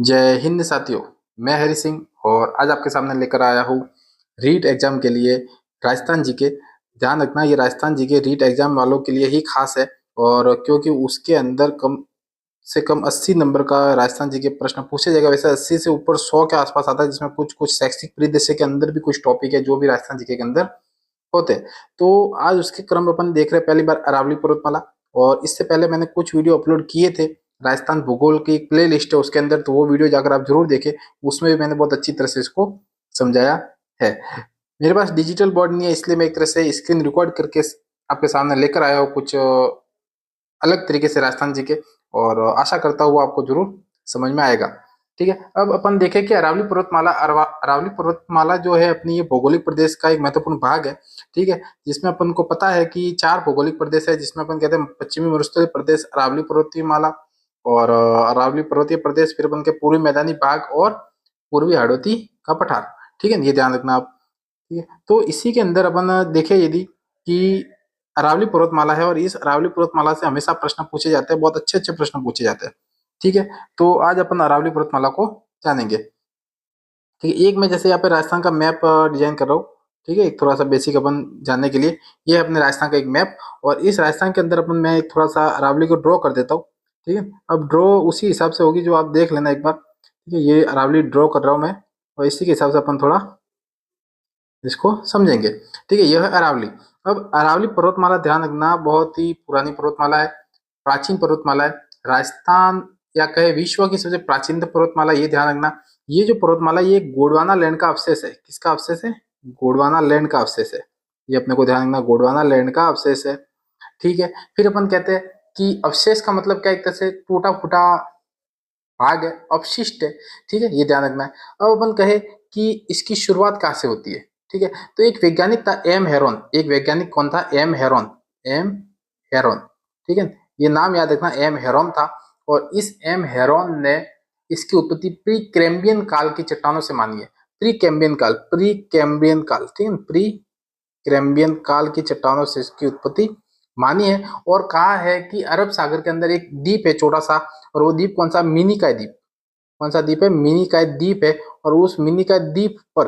जय हिंद साथियों। मैं हरि सिंह और आज आपके सामने लेकर आया हूँ रीट एग्जाम के लिए राजस्थान जीके। ध्यान रखना, ये राजस्थान जीके रीट एग्जाम वालों के लिए ही खास है और क्योंकि उसके अंदर कम से कम 80 नंबर का राजस्थान जी के प्रश्न पूछे जाएगा। वैसे 80 से ऊपर 100 के आसपास आता है, जिसमें कुछ कुछ शैक्षिक परिदृश्य के अंदर भी कुछ टॉपिक है जो भी राजस्थान जीके के अंदर होते हैं। तो आज उसके क्रम में अपन देख रहे हैं पहली बार अरावली पर्वतमाला। और इससे पहले मैंने कुछ वीडियो अपलोड किए थे, राजस्थान भूगोल की एक प्ले लिस्ट है उसके अंदर, तो वो वीडियो जाकर आप जरूर देखें। उसमें भी मैंने बहुत अच्छी तरह से इसको समझाया है। मेरे पास डिजिटल बोर्ड नहीं है, इसलिए मैं एक तरह से स्क्रीन रिकॉर्ड करके आपके सामने लेकर आया हूँ कुछ अलग तरीके से राजस्थान जी के, और आशा करता हूँ वो आपको जरूर समझ में आएगा। ठीक है, अब अपन देखें कि अरावली पर्वतमाला अरावली पर्वतमाला जो है अपनी ये भौगोलिक प्रदेश का एक महत्वपूर्ण भाग है। ठीक है, जिसमें अपन को पता है कि 4 भौगोलिक प्रदेश है, जिसमें अपन कहते हैं पश्चिमी मरुस्थलीय प्रदेश अरावली पर्वतीयमाला, और अरावली पर्वतीय प्रदेश, फिर अपन के पूर्वी मैदानी भाग और पूर्वी हाड़ौती का पठार। ठीक है, ये ध्यान रखना आप। ठीक है, तो इसी के अंदर अपन देखें यदि कि अरावली पर्वतमाला है, और इस अरावली पर्वतमाला से हमेशा प्रश्न पूछे जाते हैं, बहुत अच्छे अच्छे प्रश्न पूछे जाते हैं। ठीक है, तो आज अपन अरावली पर्वतमाला को जानेंगे। ठीक है, एक मैं जैसे यहाँ पे राजस्थान का मैप डिजाइन कर रहा हूँ। ठीक है, एक थोड़ा सा बेसिक अपन जानने के लिए, ये है अपने राजस्थान का एक मैप, और इस राजस्थान के अंदर अपन मैं एक थोड़ा सा अरावली को ड्रॉ कर देता हूँ। ठीक है, अब ड्रॉ उसी हिसाब से होगी जो आप देख लेना एक बार। ठीक है, ये अरावली ड्रॉ कर रहा हूँ मैं, और इसी के हिसाब से अपन थोड़ा इसको समझेंगे। ठीक है, यह है अरावली। अब अरावली पर्वतमाला ध्यान रखना बहुत ही पुरानी पर्वतमाला है, प्राचीन पर्वतमाला है। राजस्थान या कहे विश्व की सबसे प्राचीन पर्वतमाला, ये ध्यान रखना। ये जो पर्वतमाला ये गोंडवाना लैंड का अवशेष है। किसका अवशेष है? गोंडवाना लैंड का अवशेष है। ये अपने को ध्यान रखना, गोंडवाना लैंड का अवशेष है। ठीक है, फिर अपन कहते हैं कि अवशेष का मतलब क्या, एक तरह से टूटा फूटा भाग है, अपशिष्ट है। ठीक है, ये ध्यान रखना है। अब अपन कहे कि इसकी शुरुआत कहाँ से होती है। ठीक है, तो एक वैज्ञानिक था एम हेरोन। एक वैज्ञानिक कौन था? M Heron. M Heron. ठीक है, ये नाम याद रखना, एम हेरोन था। और इस एम हेरोन ने इसकी उत्पत्ति प्री कैम्ब्रियन काल की चट्टानों से मानी है। प्री कैम्ब्रियन काल, प्री कैम्ब्रियन काल, ठीक है, प्री कैम्ब्रियन काल की चट्टानों से इसकी उत्पत्ति मानी है। और कहा है कि अरब सागर के अंदर एक द्वीप है छोटा सा, और वो द्वीप कौन सा? मिनिकॉय द्वीप। कौन सा द्वीप है? मिनिकॉय द्वीप है। और उस मिनिकॉय द्वीप पर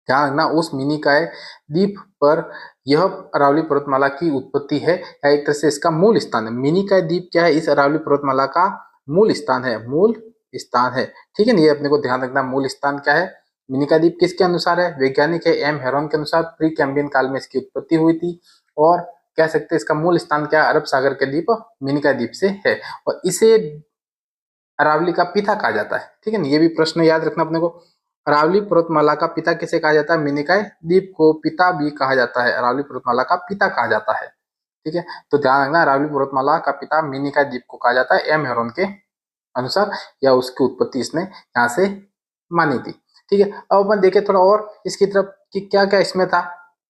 ध्यान रखना, उस मिनिकॉय द्वीप पर यह अरावली पर्वतमाला की उत्पत्ति है, या एक तरह से इसका मूल स्थान है। मिनिकॉय द्वीप क्या है? इस अरावली पर्वतमाला का मूल स्थान है, मूल स्थान है। ठीक है ना, ये अपने को ध्यान रखना, मूल स्थान क्या है। मिनिकॉय द्वीप किसके अनुसार है? वैज्ञानिक है एम हेरोन के अनुसार प्री कैम्ब्रियन काल में इसकी उत्पत्ति हुई थी। और कह सकते हैं इसका मूल स्थान क्या है? अरब सागर के द्वीप मिनिकॉय द्वीप से है, और इसे अरावली का पिता कहा जाता है। ठीक है ना, ये भी प्रश्न याद रखना अपने को। अरावली पर्वतमाला का पिता किसे कहा जाता है? मिनिकॉय द्वीप को पिता भी कहा जाता है, अरावली पर्वतमाला का पिता कहा जाता है। ठीक है, तो ध्यान रखना, अरावली पर्वतमाला का पिता मिनिकॉय द्वीप को कहा जाता है एम हेरोन के अनुसार, या उसकी उत्पत्ति इसने यहाँ से मानी थी। ठीक है, अब अपन देखें थोड़ा और इसकी तरफ कि क्या क्या इसमें था।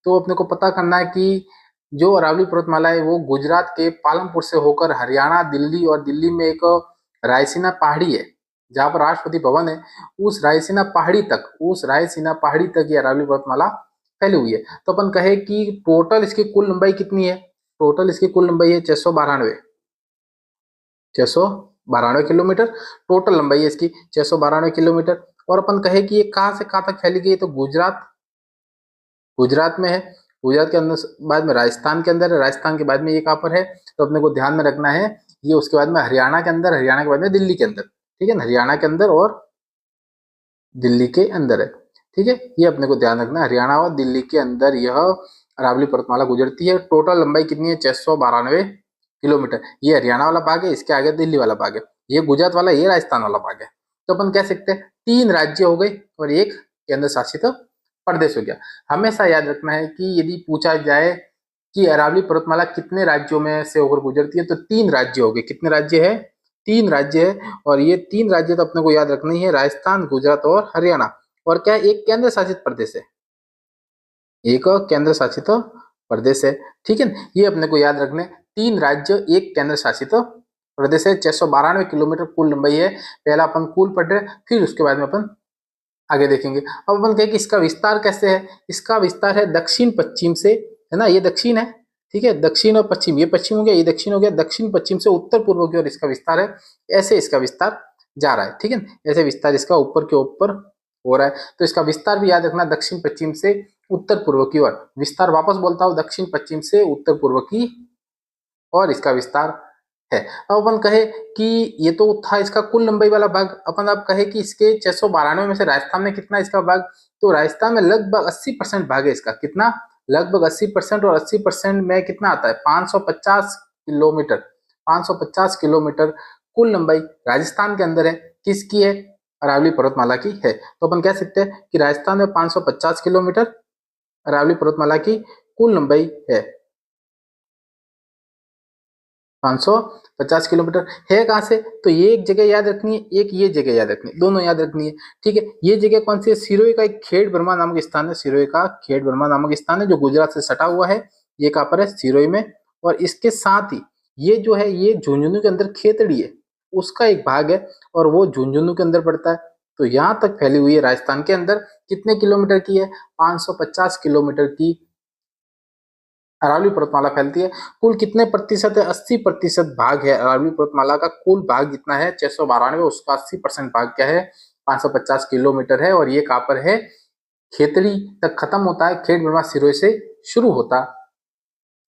तो अपने को पता करना है कि जो अरावली पर्वतमाला है वो गुजरात के पालमपुर से होकर हरियाणा, दिल्ली, और दिल्ली में एक रायसीना पहाड़ी है जहाँ पर राष्ट्रपति भवन है, उस रायसीना पहाड़ी तक, उस रायसीना पहाड़ी तक ये अरावली पर्वतमाला फैली हुई है। तो अपन कहे कि टोटल इसकी कुल लंबाई कितनी है? टोटल इसकी कुल लंबाई है 692 किलोमीटर। टोटल लंबाई है इसकी 692 किलोमीटर। और अपन कहे कि ये कहाँ से कहाँ तक फैली गई है? तो गुजरात, गुजरात में है। गुजरात के अंदर बाद में राजस्थान के अंदर है, राजस्थान के बाद में ये कहाँ पर है? तो अपने को ध्यान में रखना है, ये उसके बाद में हरियाणा के अंदर, हरियाणा के बाद में दिल्ली के अंदर। ठीक है ना, हरियाणा के अंदर और दिल्ली के अंदर है। ठीक है, ये अपने को ध्यान रखना, हरियाणा और दिल्ली के अंदर यह अरावली पर्वतमाला गुजरती है। टोटल लंबाई कितनी है? 692 किलोमीटर। ये हरियाणा वाला भाग है, इसके आगे दिल्ली वाला भाग है। ये गुजरात वाला, ये राजस्थान वाला भाग है। तो अपन कह सकते हैं 3 राज्य हो गए और एक केंद्र शासित प्रदेश हो गया। हमेशा याद रखना है कि यदि पूछा जाए कि अरावली पर्वतमाला कितने राज्यों में से होकर गुजरती है, तो 3 राज्य हो गए। कितने राज्य है? 3 राज्य है। और ये 3 राज्य तो अपने को याद रखना ही है, राजस्थान, गुजरात और हरियाणा। और क्या है? एक केंद्र शासित प्रदेश है, एक केंद्र शासित प्रदेश है। ठीक है, ये अपने को याद रखने, 3 राज्य, एक केंद्र शासित प्रदेश है। 692 किलोमीटर कुल लंबाई है। पहला अपन कुल पढ़ रहे, फिर उसके बाद में अपन आगे देखेंगे। अब अपन कहें कि इसका विस्तार कैसे है? इसका विस्तार है दक्षिण पश्चिम से, है ना, ये दक्षिण है। ठीक है, दक्षिण और पश्चिम, ये पश्चिम हो गया, ये दक्षिण हो गया। दक्षिण पश्चिम से उत्तर पूर्व की ओर इसका विस्तार है। ऐसे इसका विस्तार जा रहा है, ठीक है। ऐसे विस्तार इसका ऊपर के ऊपर हो रहा है, तो इसका विस्तार भी याद रखना, दक्षिण पश्चिम से उत्तर पूर्व की ओर। विस्तार वापस बोलता हूँ, दक्षिण पश्चिम से उत्तर पूर्व की और इसका विस्तार है। अब अपन कहे कि ये तो था इसका कुल लंबाई वाला भाग, अपन अब कहे कि इसके 692 में से राजस्थान में कितना इसका भाग, तो राजस्थान में लगभग 80% भाग है इसका। कितना? लगभग 80%। और 80% में कितना आता है? 550 किलोमीटर। 550 किलोमीटर कुल लंबाई राजस्थान के अंदर है। किसकी है? अरावली पर्वतमाला की है। तो अपन कह सकते हैं कि राजस्थान में 550 किलोमीटर अरावली पर्वतमाला की कुल लंबाई है। 550 किलोमीटर है। कहां से? तो ये एक जगह याद रखनी है, एक ये जगह याद रखनी है, दोनों याद रखनी है, ठीक है। ये जगह कौन सी है? सिरोही का एक खेड़ ब्रह्मा नामक स्थान है। सिरोही का खेड़ ब्रह्मा नामक स्थान है जो गुजरात से सटा हुआ है। ये कहां पर है? सिरोही में। और इसके साथ ही ये जो है ये झुंझुनू के अंदर खेतड़ी है, उसका एक भाग है और वो झुंझुनू के अंदर पड़ता है। तो यहां तक फैली हुई है राजस्थान के अंदर। कितने किलोमीटर की है? 550 किलोमीटर की अरावली पर्वतमाला फैलती है। कुल कितने प्रतिशत है? 80% भाग है अरावली पर्वतमाला का। कुल भाग जितना है 692, उसका 80% भाग क्या है? 550 किलोमीटर है। और ये कहां पर है? खेतड़ी तक खत्म होता है, खेड़ ब्रह्मा सिरोही से शुरू होता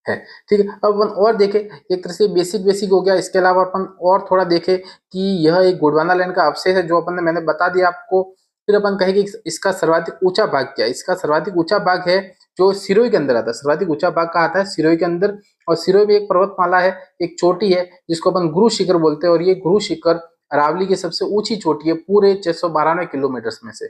है, ठीक है। अब अपन और देखें, एक तरह से बेसिक बेसिक हो गया। इसके अलावा अपन और थोड़ा देखें कि यह एक गोंडवाना लैंड का अवशेष है जो अपन ने मैंने बता दिया आपको। फिर अपन कहेंगे इसका सर्वाधिक ऊंचा भाग क्या है? इसका सर्वाधिक ऊंचा भाग है जो सिरोही के अंदर आता है। सर्वाधिक ऊंचा भाग कहाँ आता है? सिरोही के अंदर। और सिरोही में एक पर्वतमाला है, एक चोटी है जिसको अपन गुरु शिखर बोलते हैं। और ये गुरु शिखर अरावली की सबसे ऊंची चोटी है पूरे 692 किलोमीटर में से।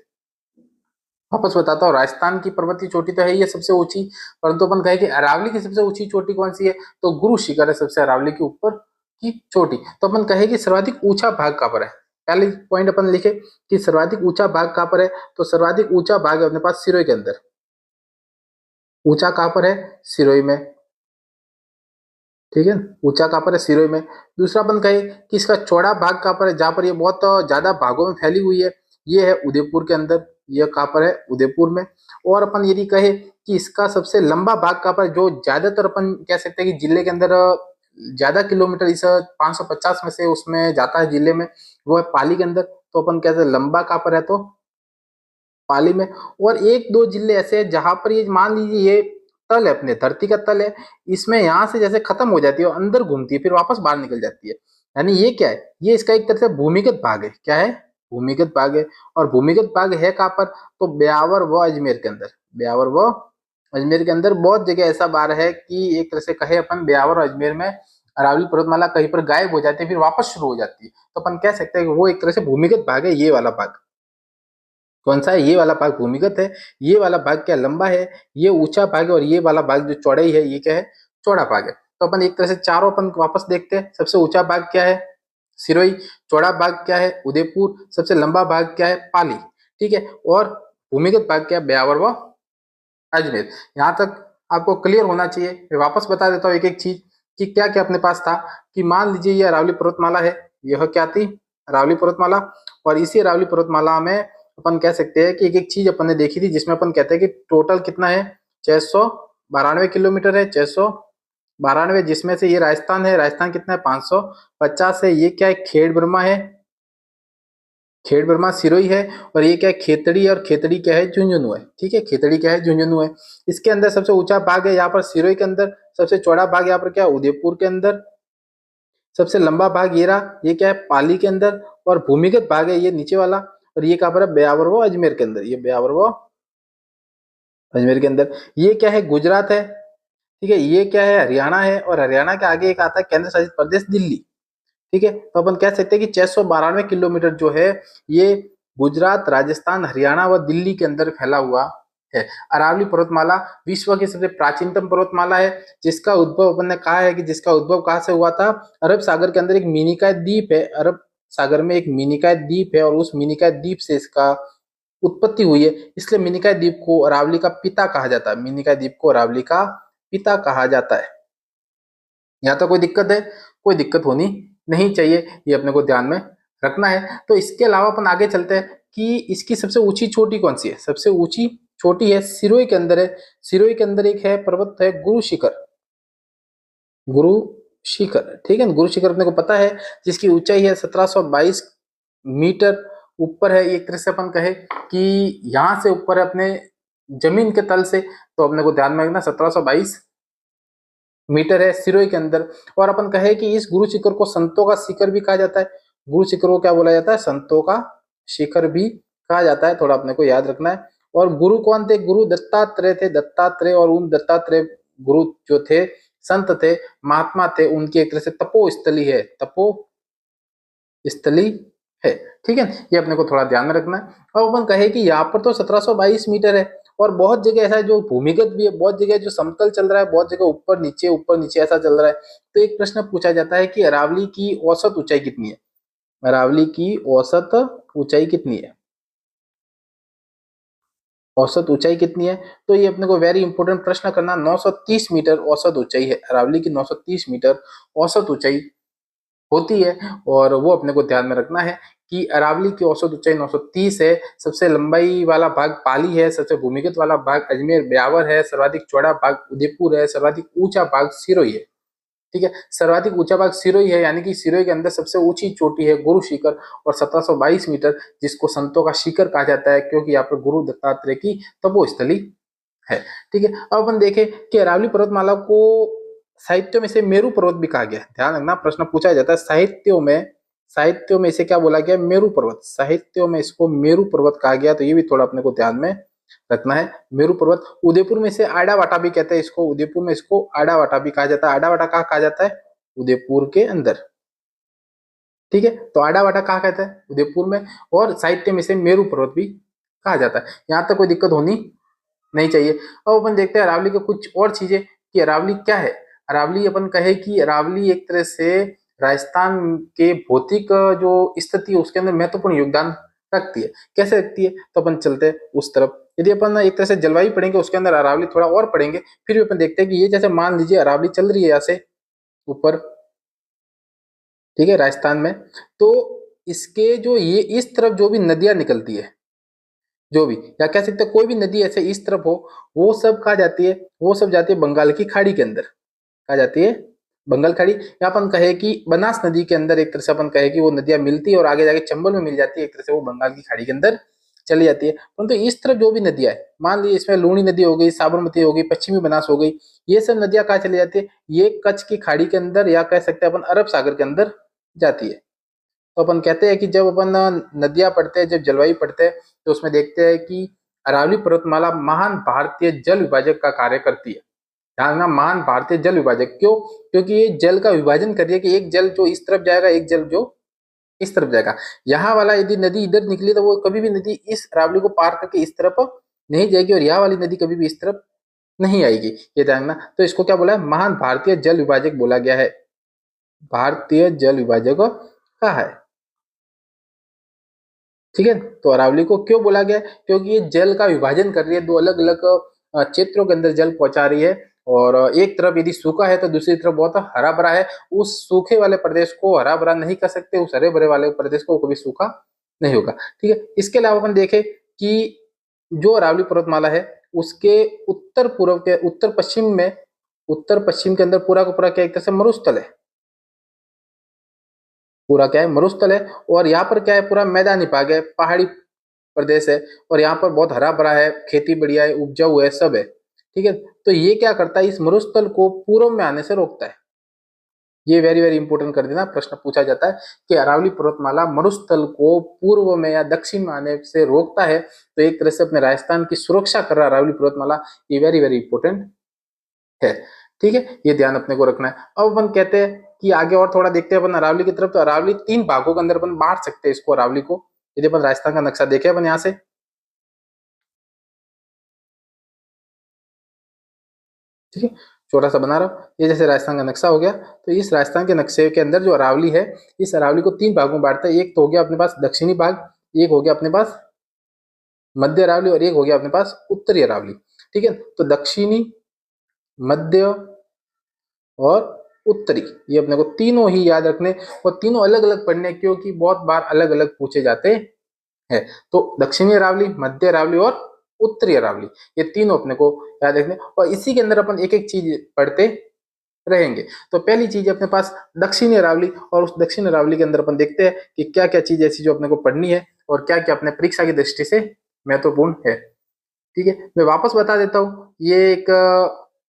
वापस बताता हूँ, राजस्थान की पर्वतीय चोटी तो है ये सबसे ऊंची, परंतु अपन कहे कि अरावली की सबसे ऊंची चोटी कौन सी है? तो गुरु शिखर है सबसे अरावली के ऊपर की चोटी। तो अपन कहे कि सर्वाधिक ऊंचा भाग कहाँ पर है? पहले पॉइंट अपन लिखे कि सर्वाधिक ऊंचा भाग कहाँ पर है। तो सर्वाधिक ऊंचा भाग है अपने पास सिरोही के अंदर। ऊंचा कहाँ पर है? सिरोही में, ठीक है। ऊंचा कहाँ पर है? सिरोही में। दूसरा अपन कहे कि इसका चौड़ा भाग कहाँ पर है, जहां पर ये बहुत ज्यादा भागों में फैली हुई है, ये है उदयपुर के अंदर। ये कहाँ पर है? उदयपुर में। और अपन यदि कहे कि इसका सबसे लंबा भाग कहाँ पर है, जो ज्यादातर अपन कह सकते हैं कि जिले के अंदर ज्यादा किलोमीटर इस 550 में से उसमें जाता है जिले में, वो है पाली के अंदर। तो अपन कहते हैं लंबा कहाँ पर है? तो पाली में। और एक दो जिले ऐसे हैं जहां पर ये मान लीजिए ये तल है, अपने धरती का तल है, इसमें यहाँ से जैसे खत्म हो जाती है और अंदर घूमती है फिर वापस बाहर निकल जाती है। यानी ये क्या है? ये इसका एक तरह से भूमिगत भाग है। क्या है? भूमिगत भाग है। और भूमिगत भाग है कहाँ पर? तो ब्यावर व अजमेर के अंदर। ब्यावर व अजमेर के अंदर बहुत जगह ऐसा बार है कि एक तरह से कहे अपन ब्यावर और अजमेर में अरावली पर्वतमाला कहीं पर गायब हो जाती है फिर वापस शुरू हो जाती है। तो अपन कह सकते हैं कि वो एक तरह से भूमिगत भाग है, ये वाला भाग। कौन सा है? ये वाला भाग भूमिगत है। ये वाला भाग क्या? लंबा है। ये ऊंचा भाग है। और ये वाला भाग जो चौड़ाई है, ये क्या है? चौड़ा भाग है। तो अपन एक तरह से चारों अपन वापस देखते हैं। सबसे ऊंचा भाग क्या है? सिरोही। चौड़ा भाग क्या है? उदयपुर। सबसे लंबा भाग क्या है? पाली, ठीक है। और भूमिगत भाग क्या है? ब्यावर व अजमेर। यहाँ तक आपको क्लियर होना चाहिए। मैं वापस बता देता हूँ एक एक चीज कि क्या क्या अपने पास था। कि मान लीजिए ये अरावली पर्वतमाला है। यह क्या थी? अरावली पर्वतमाला। और इसी अरावली पर्वतमाला में अपन कह सकते हैं कि एक एक चीज अपन ने देखी थी जिसमें अपन कहते हैं कि टोटल कितना है? 692 किलोमीटर है। 692, जिसमें से ये राजस्थान है। राजस्थान कितना है? 550 है। ये क्या है? खेड़ ब्रह्मा है। खेड़ ब्रह्मा सिरोही है। और ये क्या है? खेतड़ी। और खेतड़ी क्या है? झुंझुनू है, ठीक है। खेतड़ी क्या है? झुंझुनू है। इसके अंदर सबसे ऊंचा भाग है यहाँ पर सिरोही के अंदर। सबसे चौड़ा भाग यहाँ पर क्या है? उदयपुर के अंदर। सबसे लंबा भाग ये रहा, ये क्या है? पाली के अंदर। और भूमिगत भाग है ये नीचे वाला। और ये कहाँ पर है? ब्यावर वो अजमेर के अंदर। ये ब्यावर वो अजमेर के अंदर। ये क्या है? गुजरात है, ठीक है। ये क्या है? हरियाणा है। और हरियाणा के आगे एक आता है केंद्र शासित प्रदेश दिल्ली, ठीक है। तो अपन कह सकते हैं कि 692 किलोमीटर जो है ये गुजरात, राजस्थान, हरियाणा व दिल्ली के अंदर फैला हुआ है। अरावली पर्वतमाला विश्व की सबसे प्राचीनतम पर्वतमाला है, जिसका उद्भव अपन ने कहा है कि जिसका उद्भव कहाँ से हुआ था? अरब सागर के अंदर एक मिनिकॉय द्वीप है। अरब सागर में एक मिनिकॉय द्वीप है और उस मिनिकॉय द्वीप से इसका उत्पत्ति हुई है। इसलिए मिनिकॉय द्वीप को अरावली का पिता कहा जाता है। मिनिकॉय द्वीप को अरावली का पिता कहा जाता है। यहाँ तो कोई दिक्कत है? कोई दिक्कत होनी नहीं चाहिए, ये अपने को ध्यान में रखना है। तो इसके अलावा अपन आगे चलते हैं कि इसकी सबसे ऊंची चोटी कौन सी है। सबसे ऊंची चोटी है सिरोही के अंदर है। सिरोही के अंदर एक है पर्वत है गुरु शिखर। गुरु शिखर, ठीक है। गुरु शिखर अपने को पता है जिसकी ऊंचाई है 1722 मीटर ऊपर है, एक तरह से अपन कहे कि यहाँ से ऊपर है अपने जमीन के तल से, तो अपने को ध्यान में रखना 1722 मीटर है सिरोही के अंदर। और अपन कहे कि इस गुरु शिखर को संतों का शिखर भी कहा जाता है। गुरु शिखर को क्या बोला जाता है? संतों का शिखर भी कहा जाता है, थोड़ा अपने को याद रखना है। और गुरु कौन थे? गुरु दत्तात्रेय थे, दत्तात्रेय। और उन दत्तात्रेय गुरु जो थे, संत थे, महात्मा थे, उनकी एक तरह से तपो स्थली है, तपो स्थली है। ठीक है, ये अपने को थोड़ा ध्यान में रखना है। अब अपन कहे कि यहाँ पर तो 1722 मीटर है, और बहुत जगह ऐसा है जो भूमिगत भी है, बहुत जगह जो समतल चल रहा है, बहुत जगह ऊपर नीचे ऐसा चल रहा है। तो एक प्रश्न पूछा जाता है कि अरावली की औसत ऊंचाई कितनी है? अरावली की औसत ऊंचाई कितनी है? औसत ऊंचाई कितनी है? तो ये अपने को वेरी इंपॉर्टेंट प्रश्न करना। 930 मीटर औसत ऊंचाई है अरावली की, 930 मीटर औसत ऊंचाई होती है। और वो अपने को ध्यान में रखना है कि अरावली की औसत ऊंचाई 930 है। सबसे लंबाई वाला भाग पाली है, सबसे भूमिगत वाला भाग अजमेर ब्यावर है, सर्वाधिक चौड़ा भाग उदयपुर है, सर्वाधिक ऊंचा भाग सिरोही है। ठीक है, सर्वाधिक ऊंचा भाग सिरोही है, यानी कि सिरोही के अंदर सबसे ऊंची चोटी है गुरु शिखर, और 1722 मीटर, जिसको संतों का शिखर कहा जाता है, क्योंकि यहाँ पर गुरु दत्तात्रेय की तपोस्थली है। ठीक है, अब अपन देखें कि अरावली पर्वतमाला को साहित्य में से मेरू पर्वत भी कहा गया है। ध्यान रखना, प्रश्न पूछा जाता है साहित्यों में इसे क्या बोला गया? मेरू पर्वत। साहित्यों में इसको मेरू पर्वत कहा गया, तो ये भी थोड़ा अपने को ध्यान में रखना है। मेरू पर्वत। उदयपुर में इसे आड़ा वाटा भी कहते हैं, इसको उदयपुर में इसको आड़ा वाटा भी कहा जाता है। आड़ा वाटा कहाँ कहा जाता है? उदयपुर के अंदर। ठीक है, तो आड़ा वाटा कहाँ कहता है? उदयपुर में। और साहित्य में से मेरू पर्वत भी कहा जाता है। यहाँ तक कोई दिक्कत होनी नहीं चाहिए। अब अपन देखते हैं अरावली के कुछ और चीजें कि अरावली क्या है। अरावली अपन कहे कि अरावली एक तरह से राजस्थान के भौतिक जो स्थिति है उसके अंदर महत्वपूर्ण योगदान रखती है। कैसे रखती है? तो अपन चलते हैं उस तरफ। यदि अपन एक तरह से जलवायु पढ़ेंगे, उसके अंदर अरावली थोड़ा और पढ़ेंगे, फिर भी अपन देखते हैं कि ये जैसे मान लीजिए अरावली चल रही है यहाँ से ऊपर, ठीक है, राजस्थान में, तो इसके जो ये इस तरफ जो भी नदियां निकलती है, जो भी, या कह सकते हैं कोई भी नदी ऐसे इस तरफ हो, वो सब कहा जाती है, वो सब जाती है बंगाल की खाड़ी के अंदर। कहा जाती है बंगाल खाड़ी। या अपन कहे कि बनास नदी के अंदर एक तरह से अपन कहे कि वो नदियां मिलती है और आगे जाके चंबल में मिल जाती है, एक तरह से वो बंगाल की खाड़ी के अंदर चली जाती है। परंतु इस तरफ जो भी नदियां है, मान लीजिए इसमें लूणी नदी हो गई, साबरमती हो गई, पश्चिमी बनास हो गई, ये सब नदियां कहाँ चली जाती है? ये कच्छ की खाड़ी के अंदर, या कह सकते हैं अपन अरब सागर के अंदर जाती है। तो अपन कहते हैं कि जब अपन नदियां पढ़ते हैं, जब जलवायु पढ़ते हैं, तो उसमें देखते हैं कि अरावली पर्वतमाला महान भारतीय जल विभाजक का कार्य करती है। ध्यान रखना, महान भारतीय जल विभाजक। क्यों? क्योंकि ये जल का विभाजन कर रही है कि एक जल जो इस तरफ जाएगा, एक जल जो इस तरफ जाएगा। यहाँ वाला यदि नदी इधर निकली तो वो कभी भी नदी इस अरावली को पार करके इस तरफ नहीं जाएगी, और यहाँ वाली नदी कभी भी इस तरफ नहीं आएगी। ये ध्यान रखना। तो इसको क्या बोला है? महान भारतीय जल विभाजक बोला गया है। भारतीय जल विभाजक कहा है। ठीक है, तो अरावली को क्यों बोला गया? क्योंकि ये जल का विभाजन कर रही है, दो अलग अलग क्षेत्रों के अंदर जल पहुंचा रही है। और एक तरफ यदि सूखा है तो दूसरी तरफ बहुत हरा भरा है। उस सूखे वाले प्रदेश को हरा भरा नहीं कर सकते, उस हरे भरे वाले प्रदेश को कभी सूखा नहीं होगा। ठीक है, इसके अलावा अपन देखें कि जो अरावली पर्वतमाला है उसके उत्तर पूर्व के उत्तर पश्चिम के अंदर पूरा का पूरा क्या एक तरह से मरुस्थल है। पूरा क्या है? मरुस्थल है। और यहाँ पर क्या है? पूरा मैदानी भाग है, पहाड़ी प्रदेश है, और यहाँ पर बहुत हरा भरा है, खेती बढ़िया है, उपजाऊ है, सब है। ठीक है, तो ये क्या करता है? इस मरुस्थल को पूर्व में आने से रोकता है। ये वेरी वेरी इंपॉर्टेंट कर देना, प्रश्न पूछा जाता है कि अरावली पर्वतमाला मरुस्थल को पूर्व में या दक्षिण में आने से रोकता है, तो एक तरह से अपने राजस्थान की सुरक्षा कर रहा है अरावली पर्वतमाला। ये वेरी वेरी इंपॉर्टेंट है। ठीक है, ये ध्यान अपने को रखना है। अब अपन कहते हैं कि आगे और थोड़ा देखते हैं अपन अरावली की तरफ। तो अरावली तीन भागों के अंदर अपन बांट सकते हैं इसको, अरावली को। यदि अपन राजस्थान का नक्शा देखें अपन यहाँ से, ठीक है, छोटा सा बना रहा हूँ, ये जैसे राजस्थान का नक्शा हो गया। तो इस राजस्थान के नक्शे के अंदर जो अरावली है, इस अरावली को तीन भागों में बांटता है। एक तो हो गया अपने पास दक्षिणी भाग, एक हो गया अपने पास मध्य अरावली, और एक हो गया अपने पास उत्तरी अरावली। ठीक है, तो दक्षिणी, मध्य और उत्तरी, ये अपने को तीनों ही याद रखने, और तीनों अलग अलग पढ़ने, क्योंकि बहुत बार अलग अलग पूछे जाते हैं। तो दक्षिणी अरावली, मध्य अरावली और उत्तरी अरावली, ये तीनों अपने को याद रखने। और इसी के अंदर अपन एक एक चीज पढ़ते रहेंगे। तो पहली चीज अपने पास दक्षिणी अरावली, और उस दक्षिण अरावली के अंदर अपन देखते हैं कि क्या क्या चीज ऐसी जो अपने को पढ़नी है और क्या क्या अपने परीक्षा की दृष्टि से महत्वपूर्ण है। ठीक है, मैं वापस बता देता हूँ, ये एक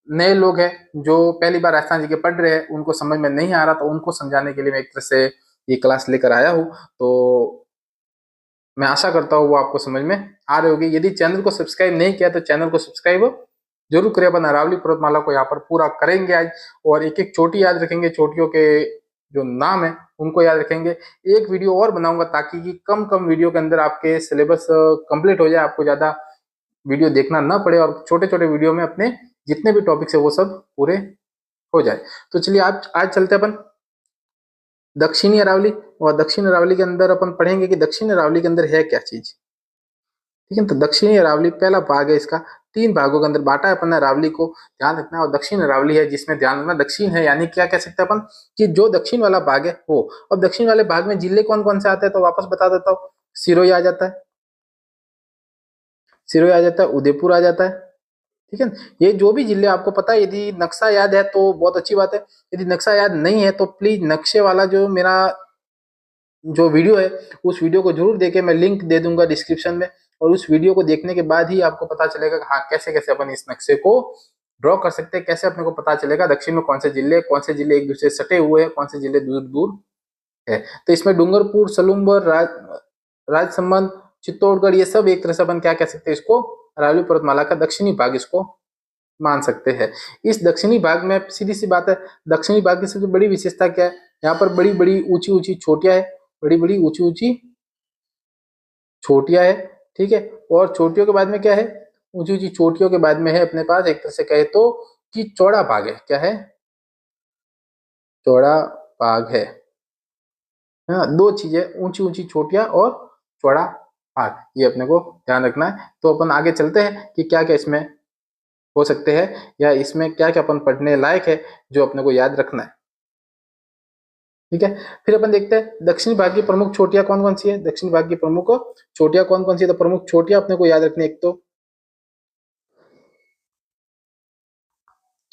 नए लोग हैं जो पहली बार राजस्थान जी के पढ़ रहे हैं, उनको समझ में नहीं आ रहा, तो उनको समझाने के लिए मैं एक तरह से ये क्लास लेकर आया हूँ। तो मैं आशा करता हूँ वो आपको समझ में आ रही होगी। यदि चैनल को सब्सक्राइब नहीं किया तो चैनल को सब्सक्राइब जरूर करें। अपन अरावली पर्वतमाला को यहाँ पर पूरा करेंगे आज, और एक एक चोटी याद रखेंगे, चोटियों के जो नाम है उनको याद रखेंगे। एक वीडियो और बनाऊंगा ताकि कि कम कम वीडियो के अंदर आपके सिलेबस कंप्लीट हो जाए, आपको ज्यादा वीडियो देखना ना पड़े, और छोटे छोटे वीडियो में अपने जितने भी टॉपिक्स है वो सब पूरे हो जाए। तो चलिए आज चलते अपन दक्षिणी अरावली, और दक्षिण अरावली के अंदर अपन पढ़ेंगे कि दक्षिण अरावली के अंदर है क्या चीज। ठीक है, तो दक्षिणी अरावली पहला भाग है इसका, 3 भागों के अंदर बांटा है अपन ने अरावली को, ध्यान रखना। और दक्षिण अरावली है जिसमें ध्यान रखना दक्षिण है, यानी क्या कह सकते हैं अपन कि जो दक्षिण वाला भाग है वो। अब दक्षिण वाले भाग में जिले कौन कौन से आते हैं तो वापस बता देता हूँ। सिरोही आ जाता है, सिरोही आ जाता है, उदयपुर आ जाता है। ठीक है, ये जो भी जिले आपको पता है, यदि नक्शा याद है तो बहुत अच्छी बात है, यदि नक्शा याद नहीं है तो प्लीज नक्शे वाला जो मेरा जो वीडियो है उस वीडियो को जरूर देखें, मैं लिंक दे दूंगा डिस्क्रिप्शन में। और उस वीडियो को देखने के बाद ही आपको पता चलेगा कि हाँ कैसे कैसे अपन इस नक्शे को ड्रॉ कर सकते हैं, कैसे अपने को पता चलेगा दक्षिण में कौन से जिले एक दूसरे से सटे हुए हैं, कौन से जिले दूर दूर है। तो इसमें डूंगरपुर, सलूम्बर, राजसमंद, चित्तौड़गढ़, ये सब एक तरह से अपन क्या कह सकते हैं, इसको अरावली पर्वतमाला का दक्षिणी भाग इसको मान सकते हैं। इस दक्षिणी भाग में सीधी सी बात है, दक्षिणी भाग की सबसे बड़ी विशेषता क्या है, यहाँ पर बड़ी बड़ी ऊंची ऊंची चोटियां है, बड़ी बड़ी ऊंची ऊंची चोटियां है। ठीक है, और चोटियों के बाद में क्या है, ऊंची ऊंची चोटियों के बाद में है अपने पास एक तरह से कहे तो कि चौड़ा भाग है। क्या है, चौड़ा भाग है। हाँ, दो चीजें, ऊंची ऊंची चोटियां और चौड़ा भाग, ये अपने को ध्यान रखना है। तो अपन आगे चलते हैं कि क्या क्या इसमें हो सकते हैं, या इसमें क्या क्या अपन पढ़ने लायक है जो अपने को याद रखना है। ठीक है, फिर अपन देखते हैं दक्षिणी भाग की प्रमुख चोटियां कौन कौन सी है। दक्षिणी भाग की प्रमुख चोटियां कौन कौन सी है, तो प्रमुख चोटियां अपने को याद रखनी है। एक तो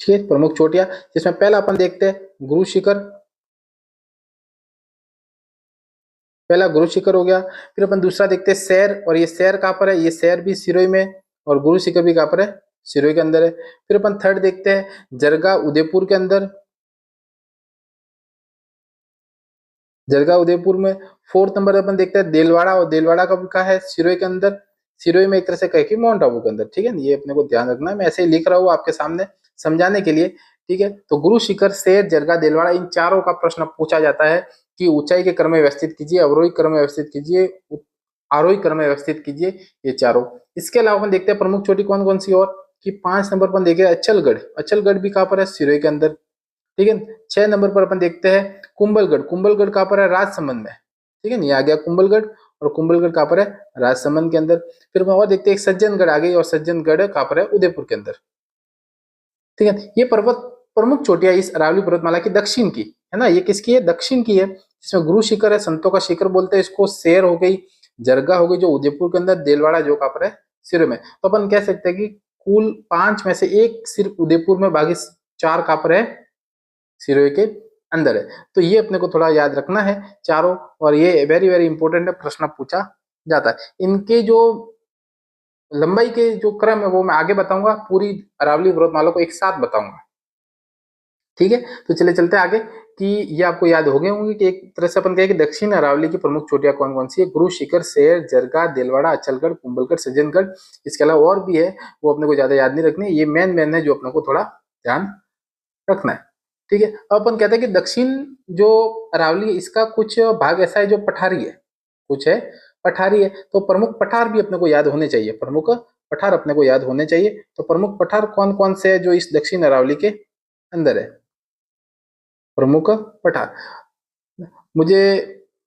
ठीक है, प्रमुख चोटियां जिसमें पहला अपन देखते हैं गुरु शिखर, पहला गुरु शिखर हो गया। फिर अपन दूसरा देखते हैं सैर, और ये सैर कहाँ पर है, ये सैर भी सिरोही में, और गुरु शिखर भी कहाँ पर है, सिरोही के अंदर है। फिर अपन थर्ड देखते हैं जरगा, उदयपुर के अंदर, जरगा उदयपुर में। फोर्थ नंबर अपन देखते हैं देलवाड़ा, और देलवाड़ा का है सिरोही के अंदर, सिरोही में एक तरह से कहे कि माउंट आबू के अंदर। ठीक है, ये अपने को ध्यान रखना है, मैं ऐसे ही लिख रहा हूँ आपके सामने समझाने के लिए। ठीक है, तो गुरु शिखर, शेर, जरगा, देलवाड़ा, इन चारों का प्रश्न पूछा जाता है कि ऊंचाई के क्रम में व्यवस्थित कीजिए, अवरोही क्रम में व्यवस्थित कीजिए, आरोही क्रम में व्यवस्थित कीजिए, ये चारों। इसके अलावा अपन देखते हैं प्रमुख चोटी कौन कौन सी और, कि 5 नंबर पर देखे अचलगढ़, अचलगढ़ भी कहाँ पर है, सिरोही के अंदर। ठीक है, 6 नंबर पर अपन देखते हैं कुंभलगढ़, कुंभलगढ़ कहाँ पर है, राजसमंद में। ठीक है, ये आ गया कुंभलगढ़, और कुंभलगढ़ कहाँ पर है, राजसमंद के अंदर। फिर अपन और देखते हैं सज्जनगढ़ आ गई, और सज्जनगढ़ कहाँ पर है, उदयपुर के अंदर। ठीक है, ये पर्वत प्रमुख चोटियां इस अरावली पर्वतमाला की दक्षिण की है ना, ये किसकी है, दक्षिण की है। इसमें गुरु शिखर है, संतों का शिखर बोलते हैं इसको, शेर हो गई, जरगा हो गई जो उदयपुर के अंदर, देलवाड़ा जो कहाँ पर है, सिरोही में। तो अपन कह सकते हैं कि कुल 5 में से एक सिर्फ उदयपुर में, बाकी 4 कहाँ पर है, सिरोही के अंदर है। तो ये अपने को थोड़ा याद रखना है चारों, और ये वेरी वेरी इंपॉर्टेंट है, प्रश्न पूछा जाता है। इनके जो लंबाई के जो क्रम है वो मैं आगे बताऊंगा, पूरी अरावली पर्वतमाला को एक साथ बताऊंगा। ठीक है, तो चले चलते हैं आगे, कि ये आपको याद हो गए होंगे कि एक तरह से अपन कहें कि दक्षिण अरावली की प्रमुख चोटियां कौन कौन सी है, गुरु शिखर, शेर, जरगा, देलवाड़ा, अचलगढ़, कुंभलगढ़, सज्जनगढ़। इसके अलावा और भी है, वो अपने को ज्यादा याद नहीं रखनी, ये मेन मेन है जो अपने को थोड़ा ध्यान रखना है। ठीक है, अब अपन कहते हैं कि दक्षिण जो अरावली है इसका कुछ भाग ऐसा है जो पठारी है, कुछ है पठारी है। तो प्रमुख पठार भी अपने को याद होने चाहिए, प्रमुख पठार अपने को याद होने चाहिए। तो प्रमुख पठार कौन कौन से है जो इस दक्षिण अरावली के अंदर है, प्रमुख पठार। मुझे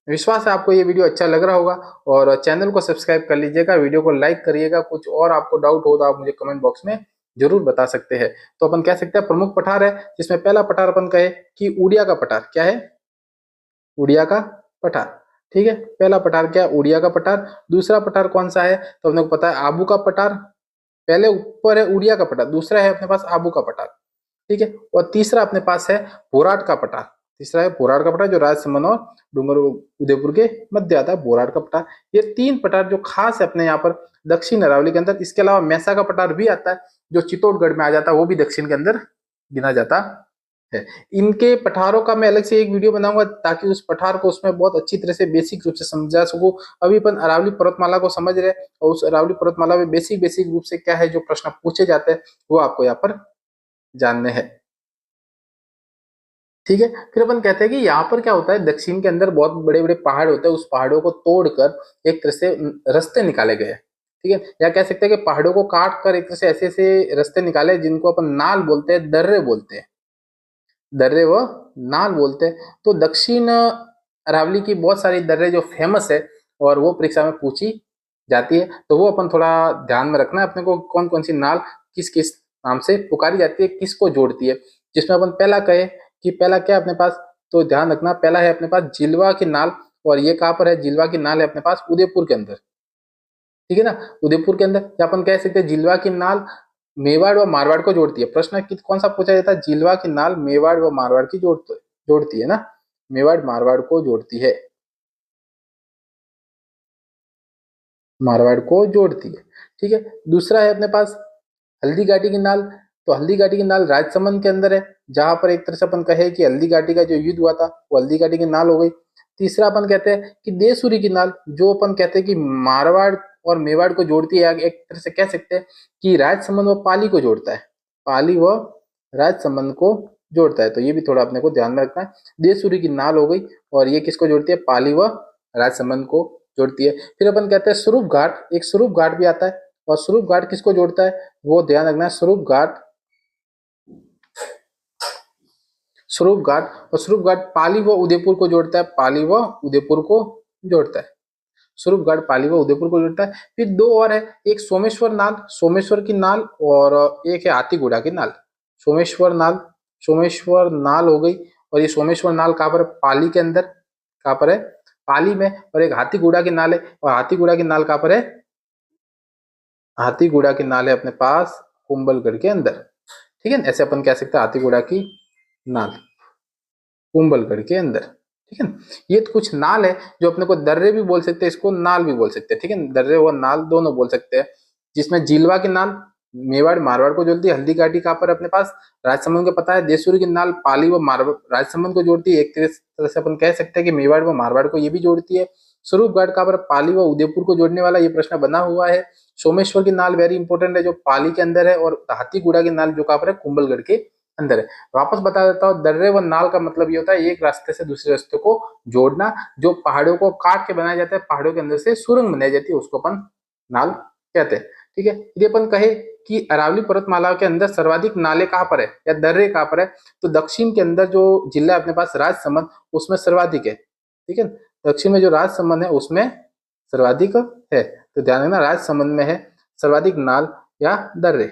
विश्वास है आपको ये वीडियो अच्छा लग रहा होगा, और चैनल को सब्सक्राइब कर लीजिएगा, वीडियो को लाइक करिएगा। कुछ और आपको डाउट हो तो आप मुझे कमेंट बॉक्स में जरूर बता सकते हैं। तो अपन कह सकते हैं प्रमुख पठार है, जिसमें पहला पठार अपन कहे कि उड़िया का पठार। क्या है, उड़िया का पठार। ठीक है, पहला पठार क्या है, उड़िया का पठार। दूसरा पठार कौन सा है, तो अपने को पता है आबू का पठार। पहले ऊपर है उड़िया का पठार, दूसरा है अपने पास आबू का पठार। ठीक है। और तीसरा अपने पास है बोराट का पठार। तीसरा है बोराट का पठार जो राजसमंद और डूंगर उदयपुर के मध्य आता है, बोराट का पठार। ये 3 पठार जो खास है अपने यहाँ पर दक्षिण अरावली के अंदर। इसके अलावा मैसा का पठार भी आता है जो चित्तौड़गढ़ में आ जाता है, वो भी दक्षिण के अंदर गिना जाता है। इनके पठारों का मैं अलग से एक वीडियो बनाऊंगा ताकि उस पठार को उसमें बहुत अच्छी तरह से बेसिक रूप से समझा सकूं। अभी अपन अरावली पर्वतमाला को समझ रहे हैं और उस अरावली पर्वतमाला में बेसिक रूप से क्या है जो प्रश्न पूछे जाते हैं वो आपको यहाँ पर जानने हैं। ठीक है। फिर अपन कहते हैं कि यहाँ पर क्या होता है, दक्षिण के अंदर बहुत बड़े बड़े पहाड़ होते हैं, उस पहाड़ों को तोड़कर एक तरह से रास्ते निकाले गए। ठीक है, या कह सकते हैं कि पहाड़ों को काट कर एक तरह से ऐसे ऐसे रास्ते निकाले जिनको अपन नाल बोलते हैं, दर्रे बोलते हैं, दर्रे व नाल बोलते हैं। तो दक्षिण अरावली की बहुत सारी दर्रे जो फेमस है और वो परीक्षा में पूछी जाती है, तो वो अपन थोड़ा ध्यान में रखना है अपने को, कौन कौन सी नाल किस किस नाम से पुकारी जाती है, किसको जोड़ती है। जिसमें अपन पहला कहे कि पहला क्या है अपने पास, तो ध्यान रखना पहला है अपने पास जिलवा की नाल। और ये कहाँ पर है, जिलवा की नाल है अपने पास उदयपुर के अंदर। ठीक है ना, उदयपुर के अंदर अपन कह सकते हैं जिलवा की नाल मेवाड़ व मारवाड़ को जोड़ती है। प्रश्न कौन सा पूछा जाता है, जिलवा की नाल मेवाड़ व मारवाड़ की जोड़ती है ना, मेवाड़ मारवाड़ को जोड़ती है, मारवाड़ को जोड़ती है। ठीक है। दूसरा है अपने पास हल्दी घाटी की नाल। तो हल्दी घाटी की नाल राजसमंद के अंदर है, जहां पर एक तरह से अपन कहे कि हल्दी घाटी का जो युद्ध हुआ था वो हल्दी घाटी की नाल हो गई। तीसरा अपन कहते हैं कि देसूरी की नाल, जो अपन कहते हैं कि मारवाड़ और मेवाड़ को जोड़ती है, एक तरह से कह सकते हैं कि राजसमंद व पाली को जोड़ता है, पाली व राजसमंद को जोड़ता है। तो ये भी थोड़ा अपने को ध्यान में रखना है। देसूरी की नाल हो गई और ये किसको जोड़ती है, पाली व राजसमंद को जोड़ती है। फिर अपन कहते हैं स्वरूप घाट, एक स्वरूप घाट भी आता है और स्वरूप घाट किसको जोड़ता है, वो ध्यान रखना है। स्वरूप घाट, स्वरूप घाट और स्वरूप घाट पाली व उदयपुर को जोड़ता है, पाली व उदयपुर को जोड़ता है। स्वरूप घाट पाली व उदयपुर को जोड़ता है। फिर दो और है, एक सोमेश्वर नाल, सोमेश्वर की नाल, और एक है हाथीगुड़ा की नाल। सोमेश्वर नाल, सोमेश्वर नाल हो गई और ये सोमेश्वर नाल कहाँ पर है, पाली के अंदर, कहाँ पर है, पाली में। और एक हाथीगुड़ा की नाल है, और हाथीगुड़ा की नाल कहाँ पर है, हाथीगुड़ा की नाल है अपने पास कुंभलगढ़ के अंदर। ठीक है, ऐसे अपन कह सकते हैं हाथीगुड़ा की नाल कुंभलगढ़ के अंदर। ठीक है, ये तो कुछ नाल है जो अपने को दर्रे भी बोल सकते हैं, इसको नाल भी बोल सकते हैं। ठीक है, दर्रे और नाल दोनों बोल सकते हैं। जिसमें जिलवा की नाल मेवाड़ मारवाड़ को जोड़ती है, हल्दी घाटी कहाँ पर अपने पास राजसमंद को पता है, देसूरी की नाल पाली व मारवाड़ राजसमंद को जोड़ती है। एक तरह से अपन कह सकते हैं कि मेवाड़ व मारवाड़ को ये भी जोड़ती है। स्वरूप घाट कहाँ पर, पाली व उदयपुर को जोड़ने वाला ये प्रश्न बना हुआ है। सोमेश्वर की नाल वेरी इंपॉर्टेंट है जो पाली के अंदर है, और हाथीगुड़ा की नाल जो कहाँ पर है, कुंभलगढ़ के अंदर है। वापस बता देता हूँ, दर्रे व नाल का मतलब ये होता है एक रास्ते से दूसरे रास्ते को जोड़ना। जो पहाड़ों को काट के बनाया जाता है, पहाड़ों के अंदर से सुरंग बनाई जाती है, उसको अपन नाल कहते हैं। ठीक है, यदि अपन कहे कि अरावली पर्वतमाला के अंदर सर्वाधिक नाले कहाँ पर है या दर्रे कहाँ पर है, तो दक्षिण के अंदर जो जिला है अपने पास राजसमंद, उसमें सर्वाधिक है। ठीक है, दक्षिण में जो राजसमंद है उसमें सर्वाधिक है, तो ध्यान रखना राजसमंद में है सर्वाधिक नाल या दर्रे,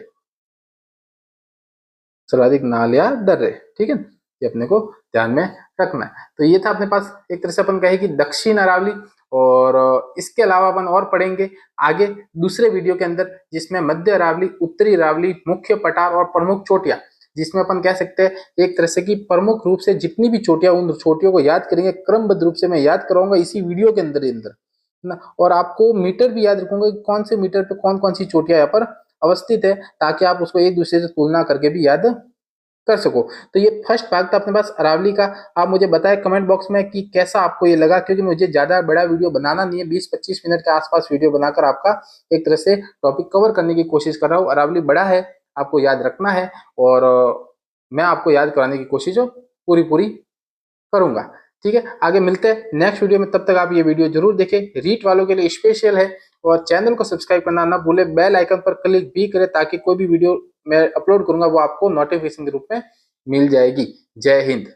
सर्वाधिक नाल या दर्रे। ठीक है, ये अपने को ध्यान में रखना है। तो ये था अपने पास एक तरह से अपन कहे कि दक्षिण अरावली। और इसके अलावा अपन और पढ़ेंगे आगे दूसरे वीडियो के अंदर, जिसमें मध्य अरावली, उत्तरी अरावली, मुख्य पठार और प्रमुख चोटियां, जिसमें अपन कह सकते हैं एक तरह से कि प्रमुख रूप से जितनी भी चोटियां, उन चोटियों को याद करेंगे क्रमबद्ध रूप से। मैं याद कराऊंगा इसी वीडियो के अंदर ना, और आपको मीटर भी याद रखूंगा कि कौन से मीटर पे कौन कौन सी चोटियां यहाँ पर अवस्थित है, ताकि आप उसको एक दूसरे से तुलना करके भी याद कर सको। तो ये फर्स्ट भाग था अपने पास अरावली का। आप मुझे बताएं कमेंट बॉक्स में कि कैसा आपको ये लगा, क्योंकि मुझे ज्यादा बड़ा वीडियो बनाना नहीं है, 20-25 मिनट के आसपास वीडियो बनाकर आपका एक तरह से टॉपिक कवर करने की कोशिश कर रहा हूँ। अरावली बड़ा है, आपको याद रखना है, और मैं आपको याद कराने की कोशिश पूरी पूरी करूंगा। ठीक है, आगे मिलते हैं नेक्स्ट वीडियो में, तब तक आप ये वीडियो जरूर देखें, रीट वालों के लिए स्पेशल है। और चैनल को सब्सक्राइब करना ना भूले, बेल आइकन पर क्लिक भी करें ताकि कोई भी वीडियो मैं अपलोड करूंगा वो आपको नोटिफिकेशन के रूप में मिल जाएगी। जय हिंद।